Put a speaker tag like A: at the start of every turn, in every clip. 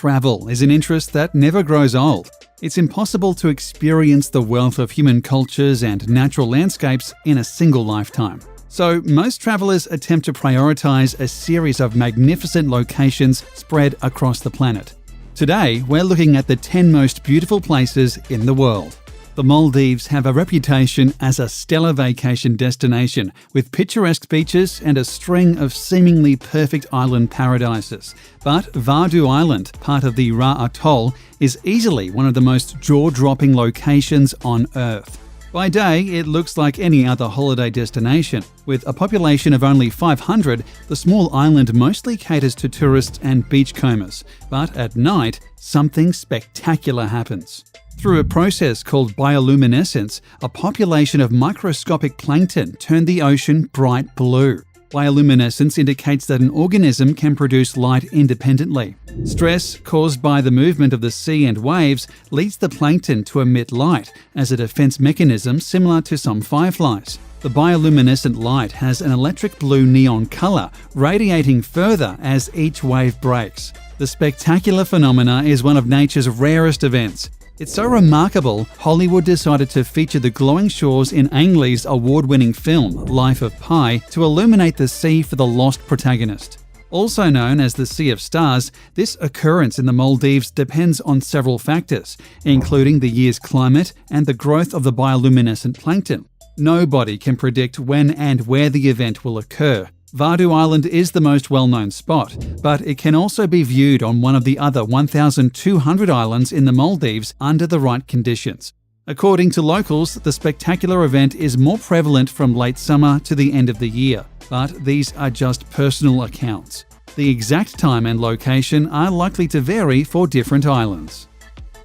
A: Travel is an interest that never grows old. It's impossible to experience the wealth of human cultures and natural landscapes in a single lifetime. So most travellers attempt to prioritise a series of magnificent locations spread across the planet. Today, we're looking at the 10 most beautiful places in the world. The Maldives have a reputation as a stellar vacation destination with picturesque beaches and a string of seemingly perfect island paradises. But Vadu Island, part of the Ra Atoll, is easily one of the most jaw-dropping locations on Earth. By day, it looks like any other holiday destination. With a population of only 500, the small island mostly caters to tourists and beachcombers. But at night, something spectacular happens. Through a process called bioluminescence, a population of microscopic plankton turn the ocean bright blue. Bioluminescence indicates that an organism can produce light independently. Stress caused by the movement of the sea and waves leads the plankton to emit light as a defense mechanism similar to some fireflies. The bioluminescent light has an electric blue neon color, radiating further as each wave breaks. The spectacular phenomena is one of nature's rarest events. It's so remarkable, Hollywood decided to feature the glowing shores in Ang Lee's award-winning film, Life of Pi, to illuminate the sea for the lost protagonist. Also known as the Sea of Stars, this occurrence in the Maldives depends on several factors, including the year's climate and the growth of the bioluminescent plankton. Nobody can predict when and where the event will occur. Vadu Island is the most well-known spot, but it can also be viewed on one of the other 1,200 islands in the Maldives under the right conditions. According to locals, the spectacular event is more prevalent from late summer to the end of the year, but these are just personal accounts. The exact time and location are likely to vary for different islands.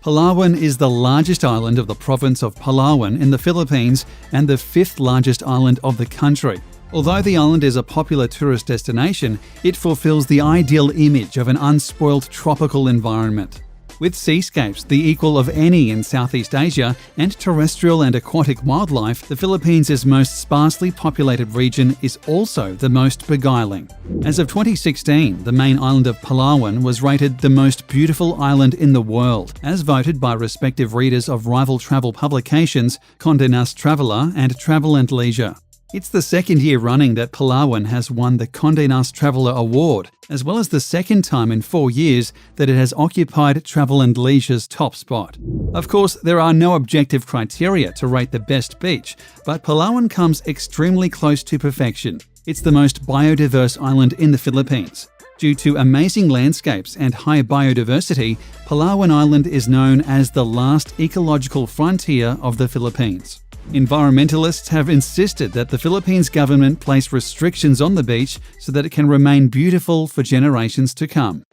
A: Palawan is the largest island of the province of Palawan in the Philippines and the fifth largest island of the country. Although the island is a popular tourist destination, it fulfills the ideal image of an unspoiled tropical environment. With seascapes the equal of any in Southeast Asia and terrestrial and aquatic wildlife, the Philippines' most sparsely populated region is also the most beguiling. As of 2016, the main island of Palawan was rated the most beautiful island in the world, as voted by respective readers of rival travel publications Condé Nast Traveler and Travel and Leisure. It's the second year running that Palawan has won the Condé Nast Traveler Award, as well as the second time in 4 years that it has occupied Travel and Leisure's top spot. Of course, there are no objective criteria to rate the best beach, but Palawan comes extremely close to perfection. It's the most biodiverse island in the Philippines. Due to amazing landscapes and high biodiversity, Palawan Island is known as the last ecological frontier of the Philippines. Environmentalists have insisted that the Philippines government place restrictions on the beach so that it can remain beautiful for generations to come.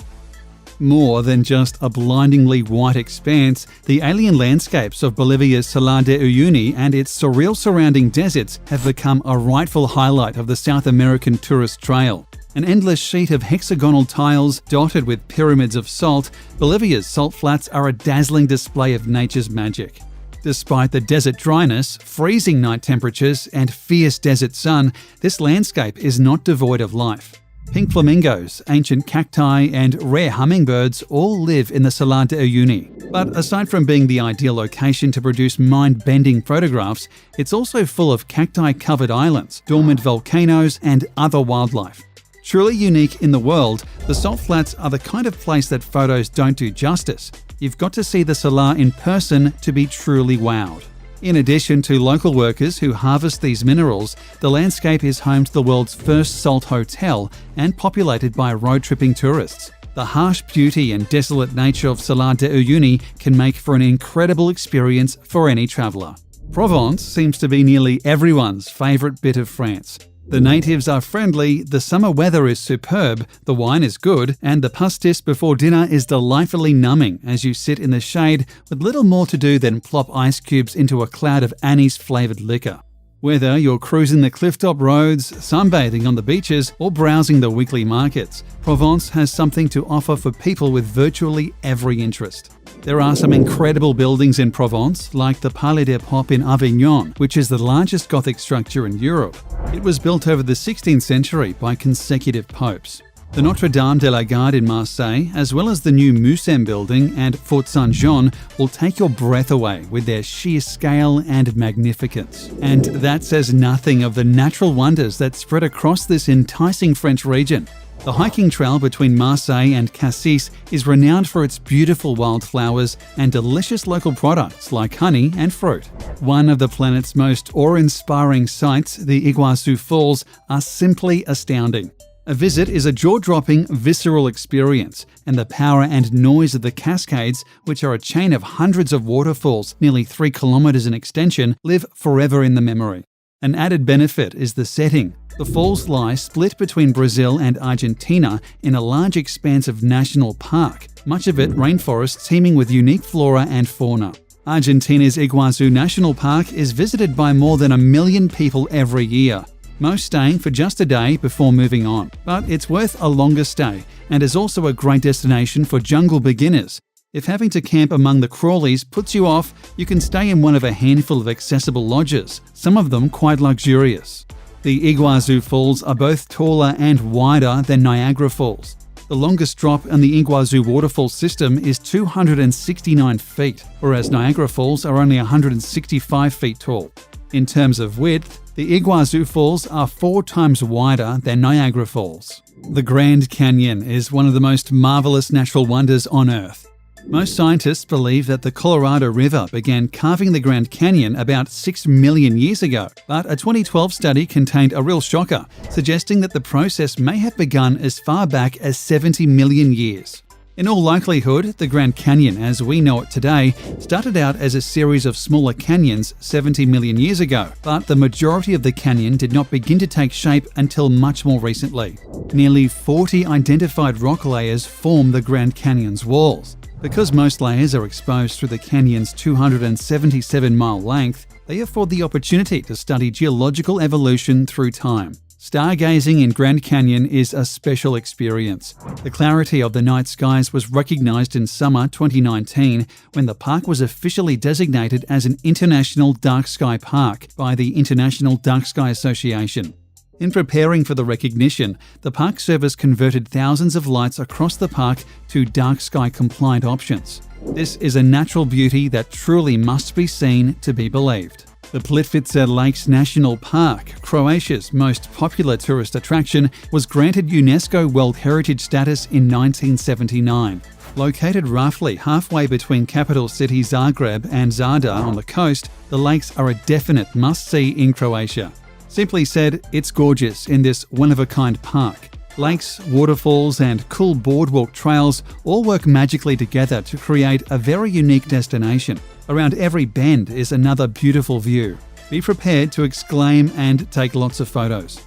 A: More than just a blindingly white expanse, the alien landscapes of Bolivia's Salar de Uyuni and its surreal surrounding deserts have become a rightful highlight of the South American tourist trail. An endless sheet of hexagonal tiles dotted with pyramids of salt, Bolivia's salt flats are a dazzling display of nature's magic. Despite the desert dryness, freezing night temperatures, and fierce desert sun, this landscape is not devoid of life. Pink flamingos, ancient cacti, and rare hummingbirds all live in the Salar de Uyuni. But aside from being the ideal location to produce mind-bending photographs, it's also full of cacti-covered islands, dormant volcanoes, and other wildlife. Truly unique in the world, the salt flats are the kind of place that photos don't do justice. You've got to see the Salar in person to be truly wowed. In addition to local workers who harvest these minerals, the landscape is home to the world's first salt hotel and populated by road-tripping tourists. The harsh beauty and desolate nature of Salar de Uyuni can make for an incredible experience for any traveller. Provence seems to be nearly everyone's favourite bit of France. The natives are friendly, the summer weather is superb, the wine is good, and the pastis before dinner is delightfully numbing as you sit in the shade with little more to do than plop ice cubes into a cloud of anise-flavoured liquor. Whether you're cruising the clifftop roads, sunbathing on the beaches, or browsing the weekly markets, Provence has something to offer for people with virtually every interest. There are some incredible buildings in Provence, like the Palais des Papes in Avignon, which is the largest Gothic structure in Europe. It was built over the 16th century by consecutive popes. The Notre Dame de la Garde in Marseille, as well as the new Mucem building and Fort Saint-Jean, will take your breath away with their sheer scale and magnificence. And that says nothing of the natural wonders that spread across this enticing French region. The hiking trail between Marseille and Cassis is renowned for its beautiful wildflowers and delicious local products like honey and fruit. One of the planet's most awe-inspiring sights, the Iguazu Falls, are simply astounding. A visit is a jaw-dropping, visceral experience, and the power and noise of the cascades, which are a chain of hundreds of waterfalls nearly 3 kilometers in extension, live forever in the memory. An added benefit is the setting. The falls lie split between Brazil and Argentina in a large expanse of national park, much of it rainforest teeming with unique flora and fauna. Argentina's Iguazu National Park is visited by more than 1 million people every year, most staying for just a day before moving on. But it's worth a longer stay and is also a great destination for jungle beginners. If having to camp among the crawlies puts you off, you can stay in one of a handful of accessible lodges, some of them quite luxurious. The Iguazu Falls are both taller and wider than Niagara Falls. The longest drop in the Iguazu waterfall system is 269 feet, whereas Niagara Falls are only 165 feet tall. In terms of width, the Iguazu Falls are 4 times wider than Niagara Falls. The Grand Canyon is one of the most marvelous natural wonders on Earth. Most scientists believe that the Colorado River began carving the Grand Canyon about 6 million years ago, but a 2012 study contained a real shocker, suggesting that the process may have begun as far back as 70 million years. In all likelihood, the Grand Canyon, as we know it today, started out as a series of smaller canyons 70 million years ago, but the majority of the canyon did not begin to take shape until much more recently. Nearly 40 identified rock layers form the Grand Canyon's walls. Because most layers are exposed through the canyon's 277-mile length, they afford the opportunity to study geological evolution through time. Stargazing in Grand Canyon is a special experience. The clarity of the night skies was recognized in summer 2019 when the park was officially designated as an International Dark Sky Park by the International Dark Sky Association. In preparing for the recognition, the Park Service converted thousands of lights across the park to dark sky compliant options. This is a natural beauty that truly must be seen to be believed. The Plitvice Lakes National Park, Croatia's most popular tourist attraction, was granted UNESCO World Heritage status in 1979. Located roughly halfway between capital city Zagreb and Zadar on the coast, the lakes are a definite must-see in Croatia. Simply said, it's gorgeous in this one-of-a-kind park. Lakes, waterfalls, and cool boardwalk trails all work magically together to create a very unique destination. Around every bend is another beautiful view. Be prepared to exclaim and take lots of photos.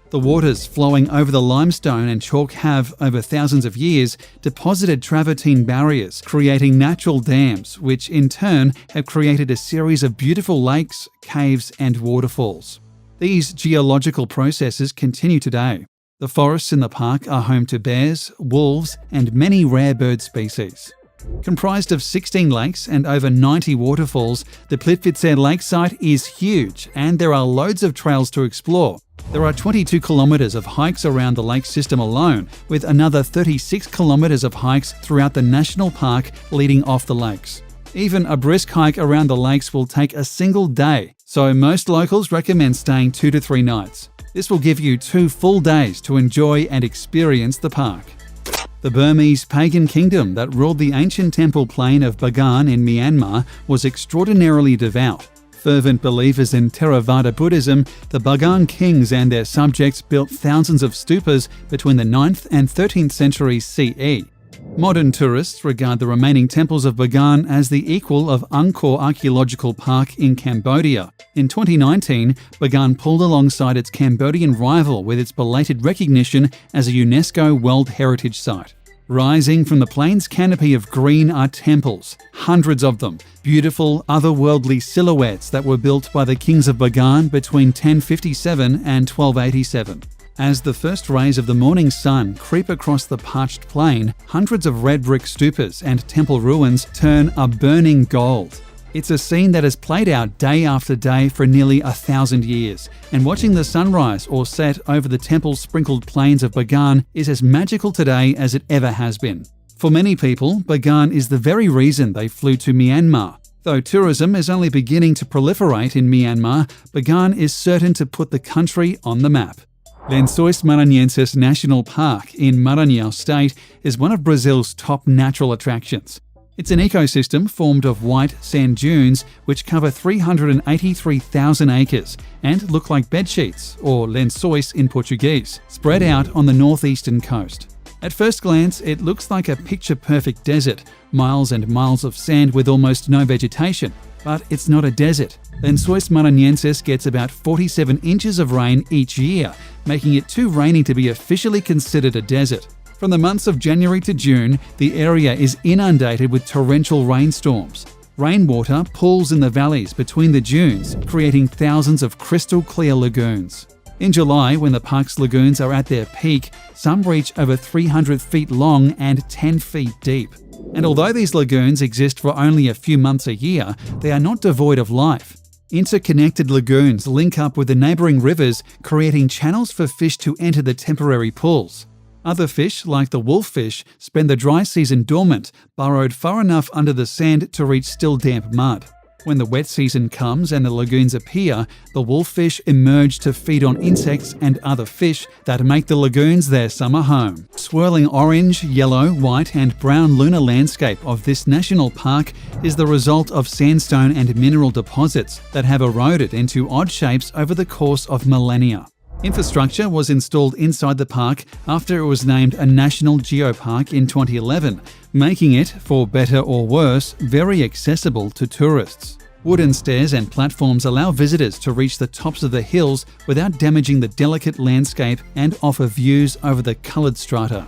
A: The waters flowing over the limestone and chalk have, over thousands of years, deposited travertine barriers, creating natural dams, which in turn have created a series of beautiful lakes, caves, and waterfalls. These geological processes continue today. The forests in the park are home to bears, wolves, and many rare bird species. Comprised of 16 lakes and over 90 waterfalls, the Plitvice Lake site is huge and there are loads of trails to explore. There are 22 kilometres of hikes around the lake system alone, with another 36 kilometres of hikes throughout the national park leading off the lakes. Even a brisk hike around the lakes will take a single day, so most locals recommend staying 2 to 3 nights. This will give you 2 full days to enjoy and experience the park. The Burmese pagan kingdom that ruled the ancient temple plain of Bagan in Myanmar was extraordinarily devout. Fervent believers in Theravada Buddhism, the Bagan kings and their subjects built thousands of stupas between the 9th and 13th centuries CE. Modern tourists regard the remaining temples of Bagan as the equal of Angkor Archaeological Park in Cambodia. In 2019, Bagan pulled alongside its Cambodian rival with its belated recognition as a UNESCO World Heritage Site. Rising from the plain's canopy of green are temples, hundreds of them, beautiful, otherworldly silhouettes that were built by the kings of Bagan between 1057 and 1287. As the first rays of the morning sun creep across the parched plain, hundreds of red brick stupas and temple ruins turn a burning gold. It's a scene that has played out day after day for nearly 1,000 years, and watching the sunrise or set over the temple-sprinkled plains of Bagan is as magical today as it ever has been. For many people, Bagan is the very reason they flew to Myanmar. Though tourism is only beginning to proliferate in Myanmar, Bagan is certain to put the country on the map. Lençóis Maranhenses National Park in Maranhão State is one of Brazil's top natural attractions. It's an ecosystem formed of white sand dunes which cover 383,000 acres and look like bedsheets, or lençóis in Portuguese, spread out on the northeastern coast. At first glance, it looks like a picture-perfect desert, miles and miles of sand with almost no vegetation. But it's not a desert. Lençóis Maranhenses gets about 47 inches of rain each year, making it too rainy to be officially considered a desert. From the months of January to June, the area is inundated with torrential rainstorms. Rainwater pools in the valleys between the dunes, creating thousands of crystal-clear lagoons. In July, when the park's lagoons are at their peak, some reach over 300 feet long and 10 feet deep. And although these lagoons exist for only a few months a year, they are not devoid of life. Interconnected lagoons link up with the neighbouring rivers, creating channels for fish to enter the temporary pools. Other fish, like the wolffish, spend the dry season dormant, burrowed far enough under the sand to reach still damp mud. When the wet season comes and the lagoons appear, the wolffish emerge to feed on insects and other fish that make the lagoons their summer home. Swirling orange, yellow, white and brown lunar landscape of this national park is the result of sandstone and mineral deposits that have eroded into odd shapes over the course of millennia. Infrastructure was installed inside the park after it was named a National Geopark in 2011, making it, for better or worse, very accessible to tourists. Wooden stairs and platforms allow visitors to reach the tops of the hills without damaging the delicate landscape and offer views over the coloured strata.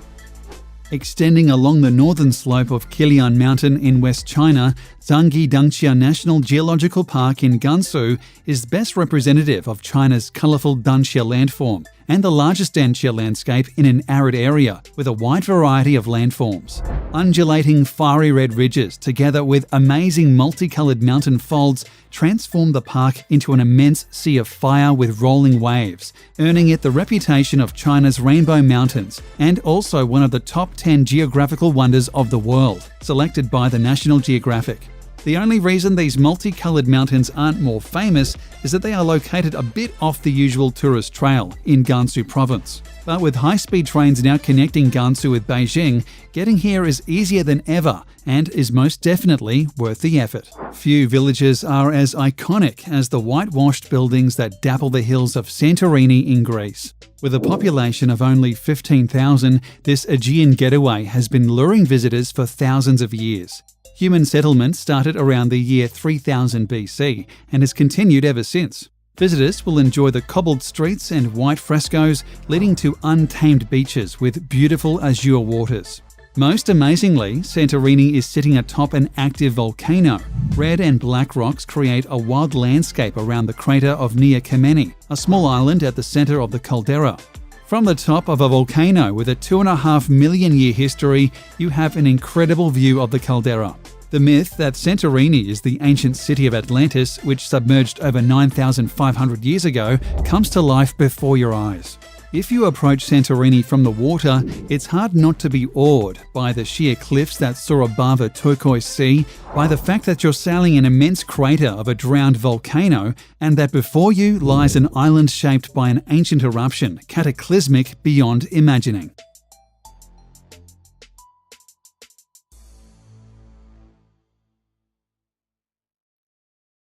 A: Extending along the northern slope of Qilian Mountain in West China, Zhangyi Dangxia National Geological Park in Gansu is best representative of China's colourful Danxia landform and the largest Danxia landscape in an arid area with a wide variety of landforms. Undulating fiery red ridges together with amazing multicoloured mountain folds transform the park into an immense sea of fire with rolling waves, earning it the reputation of China's Rainbow Mountains and also one of the top 10 geographical wonders of the world, selected by the National Geographic. The only reason these multicoloured mountains aren't more famous is that they are located a bit off the usual tourist trail in Gansu province. But with high-speed trains now connecting Gansu with Beijing, getting here is easier than ever and is most definitely worth the effort. Few villages are as iconic as the whitewashed buildings that dapple the hills of Santorini in Greece. With a population of only 15,000, this Aegean getaway has been luring visitors for thousands of years. Human settlement started around the year 3000 BC and has continued ever since. Visitors will enjoy the cobbled streets and white frescoes leading to untamed beaches with beautiful azure waters. Most amazingly, Santorini is sitting atop an active volcano. Red and black rocks create a wild landscape around the crater of Nea Kameni, a small island at the centre of the caldera. From the top of a volcano with a 2.5 million year history, you have an incredible view of the caldera. The myth that Santorini is the ancient city of Atlantis, which submerged over 9,500 years ago, comes to life before your eyes. If you approach Santorini from the water, it's hard not to be awed by the sheer cliffs that soar above a turquoise sea, by the fact that you're sailing an immense crater of a drowned volcano, and that before you lies an island shaped by an ancient eruption, cataclysmic beyond imagining.